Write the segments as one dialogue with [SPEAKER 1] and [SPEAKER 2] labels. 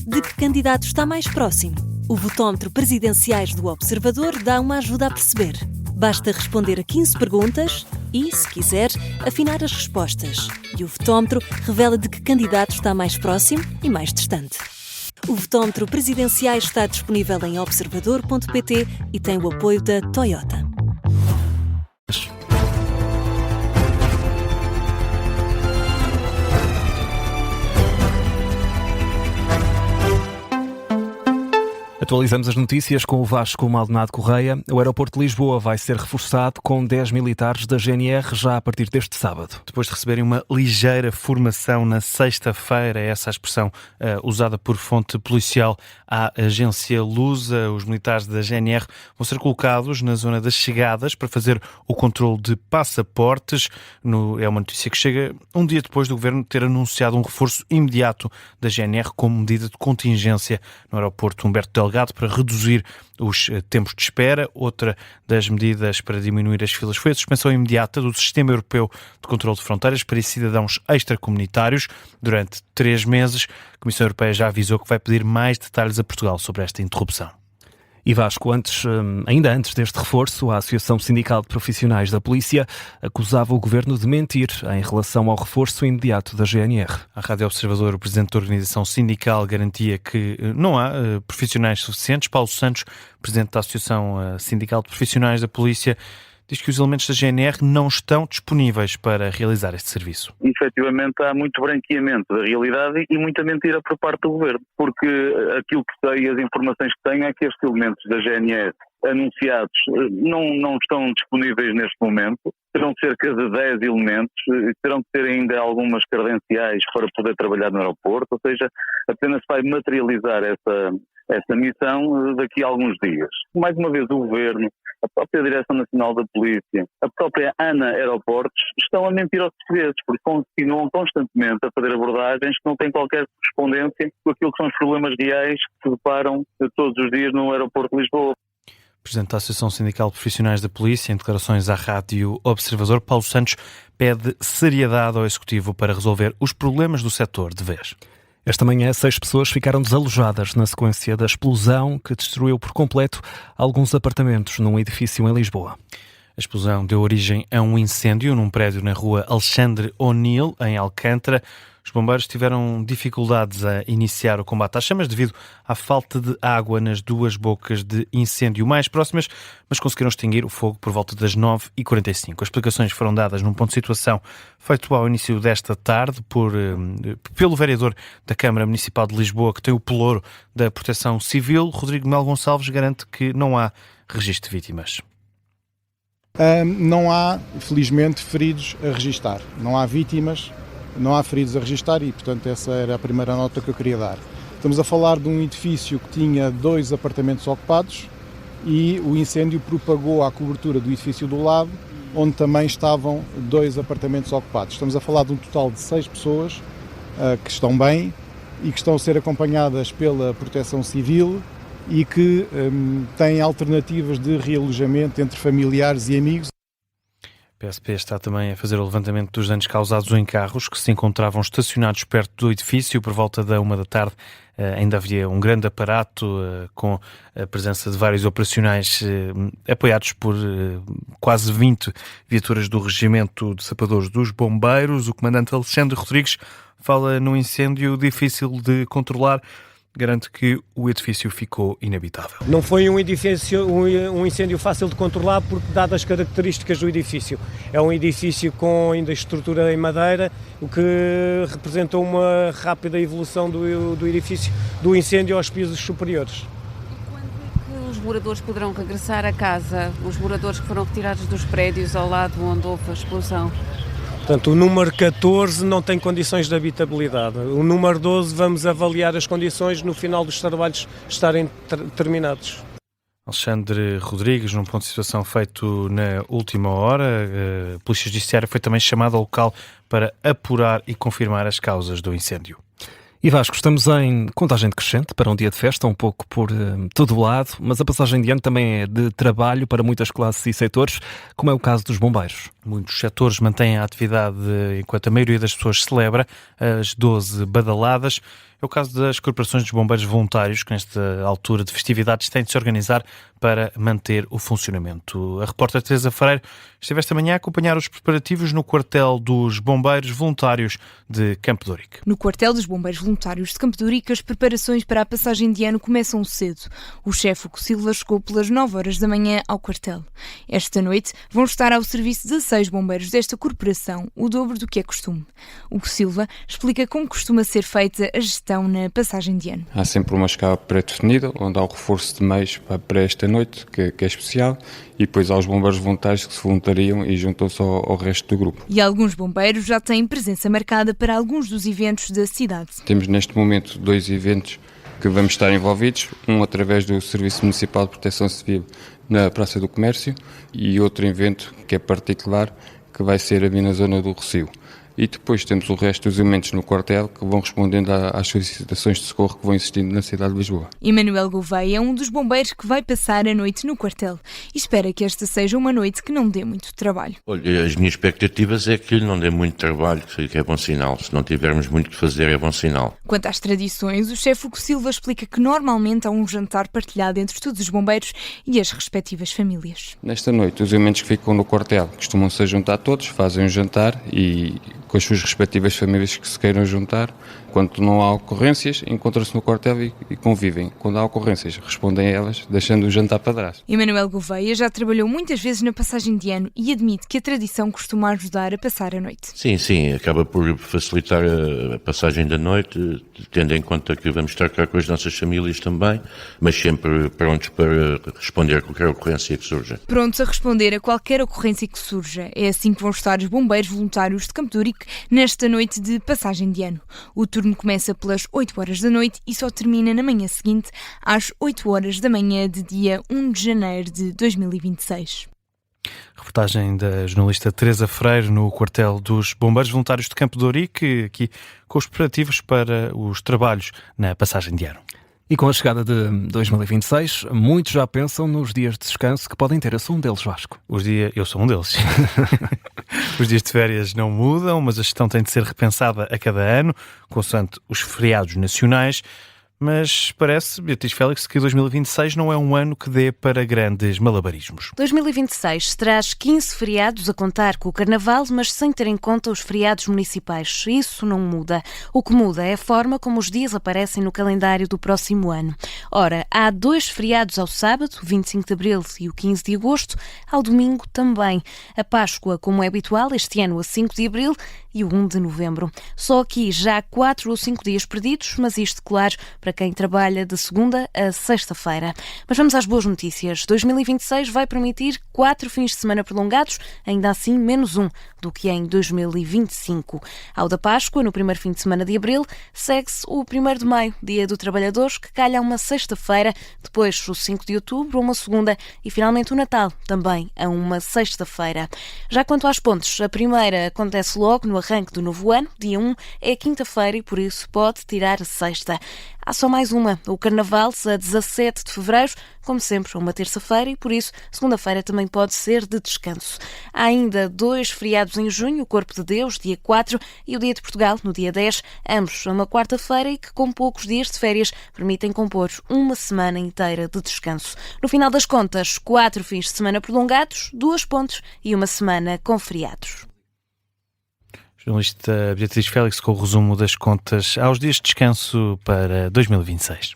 [SPEAKER 1] de que candidato está mais próximo. O votómetro Presidenciais do Observador dá uma ajuda a perceber. Basta responder a 15 perguntas e, se quiser, afinar as respostas. E o votómetro revela de que candidato está mais próximo e mais distante. O votómetro Presidenciais está disponível em observador.pt e tem o apoio da Toyota.
[SPEAKER 2] Atualizamos as notícias com o Vasco Maldonado Correia. O aeroporto de Lisboa vai ser reforçado com 10 militares da GNR já a partir deste sábado.
[SPEAKER 3] Depois de receberem uma ligeira formação na sexta-feira, essa é a expressão usada por fonte policial à agência Lusa, os militares da GNR vão ser colocados na zona das chegadas para fazer o controle de passaportes. É uma notícia que chega um dia depois do Governo ter anunciado um reforço imediato da GNR como medida de contingência no aeroporto Humberto Delgado para reduzir os tempos de espera. Outra das medidas para diminuir as filas foi a suspensão imediata do Sistema Europeu de Controlo de Fronteiras para cidadãos extracomunitários durante 3 meses. A Comissão Europeia já avisou que vai pedir mais detalhes a Portugal sobre esta interrupção.
[SPEAKER 2] E Vasco, ainda antes deste reforço, a Associação Sindical de Profissionais da Polícia acusava o Governo de mentir em relação ao reforço imediato da GNR.
[SPEAKER 3] À Rádio Observador, o presidente da organização sindical garantia que não há profissionais suficientes. Paulo Santos, presidente da Associação Sindical de Profissionais da Polícia, diz que os elementos da GNR não estão disponíveis para realizar este serviço.
[SPEAKER 4] Efetivamente há muito branqueamento da realidade e muita mentira por parte do Governo, porque aquilo que sei, as informações que tenho é que estes elementos da GNR anunciados não estão disponíveis neste momento. Terão cerca de 10 elementos, terão que ter ainda algumas credenciais para poder trabalhar no aeroporto, ou seja, apenas vai materializar essa missão daqui a alguns dias. Mais uma vez o Governo, a própria Direção Nacional da Polícia, a própria ANA Aeroportos estão a mentir aos portugueses, porque continuam constantemente a fazer abordagens que não têm qualquer correspondência com aquilo que são os problemas reais que se deparam todos os dias no aeroporto de Lisboa.
[SPEAKER 3] Presidente da Associação Sindical de Profissionais da Polícia, em declarações à Rádio Observador, Paulo Santos pede seriedade ao Executivo para resolver os problemas do setor de vez.
[SPEAKER 2] Esta manhã, 6 pessoas ficaram desalojadas na sequência da explosão que destruiu por completo alguns apartamentos num edifício em Lisboa.
[SPEAKER 3] A explosão deu origem a um incêndio num prédio na rua Alexandre O'Neill, em Alcântara. Os bombeiros tiveram dificuldades a iniciar o combate às chamas devido à falta de água nas 2 bocas de incêndio mais próximas, mas conseguiram extinguir o fogo por volta das 9h45. As explicações foram dadas num ponto de situação feito ao início desta tarde pelo vereador da Câmara Municipal de Lisboa, que tem o pelouro da Proteção Civil. Rodrigo Mel Gonçalves garante que não há registro de vítimas.
[SPEAKER 5] Não há, felizmente, feridos a registar. Não há vítimas. Não há feridos a registar e, portanto, essa era a primeira nota que eu queria dar. Estamos a falar de um edifício que tinha 2 apartamentos ocupados e o incêndio propagou à cobertura do edifício do lado, onde também estavam 2 apartamentos ocupados. Estamos a falar de um total de 6 pessoas que estão bem e que estão a ser acompanhadas pela Proteção Civil e que têm alternativas de realojamento entre familiares e amigos.
[SPEAKER 3] A PSP está também a fazer o levantamento dos danos causados em carros que se encontravam estacionados perto do edifício. Por volta da 1 da tarde ainda havia um grande aparato com a presença de vários operacionais apoiados por quase 20 viaturas do Regimento de Sapadores dos Bombeiros. O comandante Alexandre Rodrigues fala num incêndio difícil de controlar. Garante que o edifício ficou inabitável.
[SPEAKER 6] Não foi um incêndio fácil de controlar porque, dadas as características do edifício, é um edifício com ainda estrutura em madeira, o que representou uma rápida evolução do edifício, do incêndio aos pisos superiores.
[SPEAKER 7] E quando é que os moradores poderão regressar a casa, os moradores que foram retirados dos prédios ao lado onde houve a explosão?
[SPEAKER 6] Portanto, o número 14 não tem condições de habitabilidade. O número 12 vamos avaliar as condições no final dos trabalhos estarem terminados.
[SPEAKER 3] Alexandre Rodrigues, num ponto de situação feito na última hora. A Polícia Judiciária foi também chamada ao local para apurar e confirmar as causas do incêndio.
[SPEAKER 2] E Vasco, estamos em contagem decrescente para um dia de festa, um pouco por todo o lado, mas a passagem de ano também é de trabalho para muitas classes e setores, como é o caso dos bombeiros.
[SPEAKER 3] Muitos setores mantêm a atividade enquanto a maioria das pessoas celebra as 12 badaladas. É o caso das corporações dos bombeiros voluntários, que nesta altura de festividades têm de se organizar para manter o funcionamento. A repórter Teresa Freire esteve esta manhã a acompanhar os preparativos no quartel dos bombeiros voluntários de Campo de Ourique.
[SPEAKER 8] No quartel dos bombeiros voluntários de Campo de Ourique, as preparações para a passagem de ano começam cedo. O chefe Hugo Silva chegou pelas 9 horas da manhã ao quartel. Esta noite vão estar ao serviço 16 bombeiros desta corporação, o dobro do que é costume. Hugo Silva explica como costuma ser feita a gestão na passagem de ano.
[SPEAKER 9] Há sempre uma escala pré-definida, onde há o reforço de meios para esta noite, que é especial, e depois há os bombeiros voluntários que se voluntariam e juntam-se ao resto do grupo.
[SPEAKER 8] E alguns bombeiros já têm presença marcada para alguns dos eventos da cidade.
[SPEAKER 9] Temos neste momento 2 eventos que vamos estar envolvidos, um através do Serviço Municipal de Proteção Civil na Praça do Comércio e outro evento que é particular, que vai ser ali na zona do Rossio. E depois temos o resto dos elementos no quartel que vão respondendo às solicitações de socorro que vão existindo na cidade de Lisboa.
[SPEAKER 8] Emanuel Gouveia é um dos bombeiros que vai passar a noite no quartel e espera que esta seja uma noite que não dê muito trabalho.
[SPEAKER 10] Olha, as minhas expectativas é que não dê muito trabalho, que é bom sinal. Se não tivermos muito que fazer, é bom sinal.
[SPEAKER 8] Quanto às tradições, o chefe Hugo Silva explica que normalmente há um jantar partilhado entre todos os bombeiros e as respectivas famílias.
[SPEAKER 9] Nesta noite, os elementos que ficam no quartel costumam-se juntar todos, fazem um jantar e com as suas respectivas famílias que se queiram juntar. Quando não há ocorrências, encontram-se no quartel e convivem. Quando há ocorrências, respondem a elas, deixando o jantar para trás.
[SPEAKER 8] Emanuel Gouveia já trabalhou muitas vezes na passagem de ano e admite que a tradição costuma ajudar a passar a noite.
[SPEAKER 10] Sim, acaba por facilitar a passagem da noite, tendo em conta que vamos estar cá com as nossas famílias também, mas sempre prontos para responder a qualquer ocorrência que surja.
[SPEAKER 8] Prontos a responder a qualquer ocorrência que surja. É assim que vão estar os bombeiros voluntários de Campo de Ourique nesta noite de passagem de ano. O turno começa pelas 8 horas da noite e só termina na manhã seguinte, às 8 horas da manhã de dia 1 de janeiro de 2026.
[SPEAKER 3] Reportagem da jornalista Teresa Freire no quartel dos bombeiros voluntários de Campo de Ourique, aqui com os preparativos para os trabalhos na passagem de ano.
[SPEAKER 2] E com a chegada de 2026, muitos já pensam nos dias de descanso que podem ter. Eu sou um deles, Vasco.
[SPEAKER 3] Eu sou um deles. Os dias de férias não mudam, mas a gestão tem de ser repensada a cada ano, consoante os feriados nacionais. Mas parece, Beatriz Félix, que 2026 não é um ano que dê para grandes malabarismos.
[SPEAKER 11] 2026 traz 15 feriados a contar com o Carnaval, mas sem ter em conta os feriados municipais. Isso não muda. O que muda é a forma como os dias aparecem no calendário do próximo ano. Ora, há 2 feriados ao sábado, o 25 de Abril e o 15 de Agosto, ao domingo também. A Páscoa, como é habitual, este ano a 5 de Abril e o 1 de Novembro. Só aqui já há 4 ou 5 dias perdidos, mas isto, claro, para quem trabalha de segunda a sexta-feira. Mas vamos às boas notícias. 2026 vai permitir 4 fins de semana prolongados, ainda assim menos um do que em 2025. Ao da Páscoa, no primeiro fim de semana de Abril, segue-se o 1º de Maio, Dia do Trabalhador, que calha a uma sexta-feira, depois o 5 de Outubro, uma segunda e finalmente o Natal, também a uma sexta-feira. Já quanto às pontes, a primeira acontece logo no arranque do novo ano, dia 1, é quinta-feira e por isso pode tirar a sexta. Há só mais uma, o Carnaval, a 17 de Fevereiro, como sempre, uma terça-feira e, por isso, segunda-feira também pode ser de descanso. Há ainda 2 feriados em junho, o Corpo de Deus, dia 4, e o Dia de Portugal, no dia 10, ambos a uma quarta-feira e que, com poucos dias de férias, permitem compor uma semana inteira de descanso. No final das contas, 4 fins de semana prolongados, 2 pontes e uma semana com feriados.
[SPEAKER 3] Jornalista Beatriz Félix com o resumo das contas aos dias de descanso para 2026.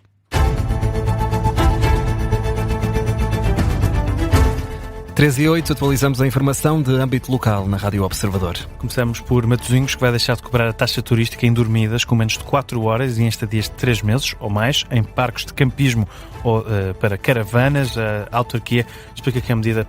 [SPEAKER 2] 13h08, atualizamos a informação de âmbito local na Rádio Observador.
[SPEAKER 3] Começamos por Matosinhos, que vai deixar de cobrar a taxa turística em dormidas com menos de 4 horas e em estadias de 3 meses ou mais em parques de campismo ou para caravanas. A autarquia explica que a medida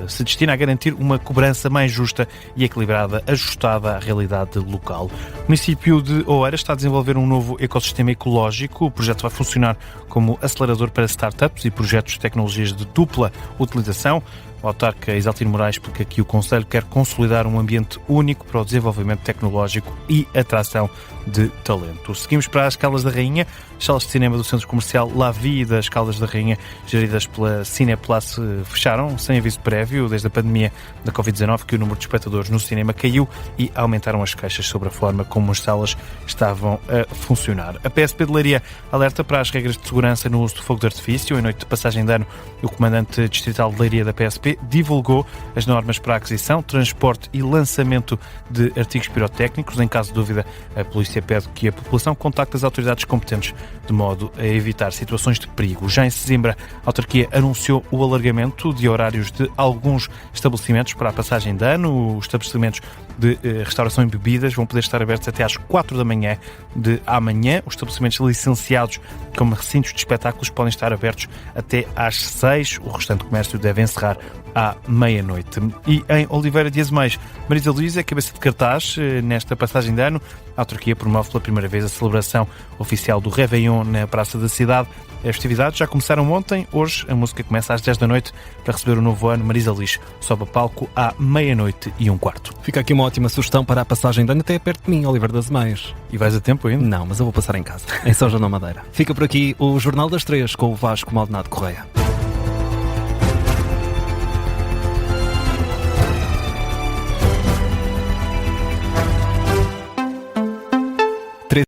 [SPEAKER 3] se destina a garantir uma cobrança mais justa e equilibrada, ajustada à realidade local. O município de Oeiras está a desenvolver um novo ecossistema ecológico. O projeto vai funcionar como acelerador para startups e projetos de tecnologias de dupla utilização. O autarca Isaltino Moraes explica que o Conselho quer consolidar um ambiente único para o desenvolvimento tecnológico e atração de talento. Seguimos para as Caldas da Rainha. As salas de cinema do Centro Comercial La Vie das Caldas da Rainha, geridas pela Cineplus, fecharam sem aviso prévio desde a pandemia da Covid-19, que o número de espectadores no cinema caiu e aumentaram as queixas sobre a forma como as salas estavam a funcionar. A PSP de Leiria alerta para as regras de segurança no uso do fogo de artifício. Em noite de passagem de ano, o comandante distrital de Leiria da PSP divulgou as normas para a aquisição, transporte e lançamento de artigos pirotécnicos. Em caso de dúvida, a polícia pede que a população contacte as autoridades competentes de modo a evitar situações de perigo. Já em Sesimbra, a autarquia anunciou o alargamento de horários de alguns estabelecimentos para a passagem de ano. Os estabelecimentos de restauração e bebidas vão poder estar abertos até às 4 da manhã de amanhã. Os estabelecimentos licenciados como recintos de espetáculos podem estar abertos até às 6. O restante comércio deve encerrar à meia-noite. E em Oliveira de Azeméis, Marisa Luísa é cabeça de cartaz nesta passagem de ano. A autarquia promove pela primeira vez a celebração oficial do Réveillon na Praça da Cidade. As festividades já começaram ontem. Hoje a música começa às 10 da noite para receber o novo ano. Marisa Liz sobe a palco à meia-noite e um quarto.
[SPEAKER 2] Fica aqui uma ótima sugestão para a passagem de ano até perto de mim, Oliveira das Azeméis.
[SPEAKER 3] E vais a tempo ainda?
[SPEAKER 2] Não, mas eu vou passar em casa, em São João da Madeira. Fica por aqui o Jornal das 3 com o Vasco Maldonado Correia.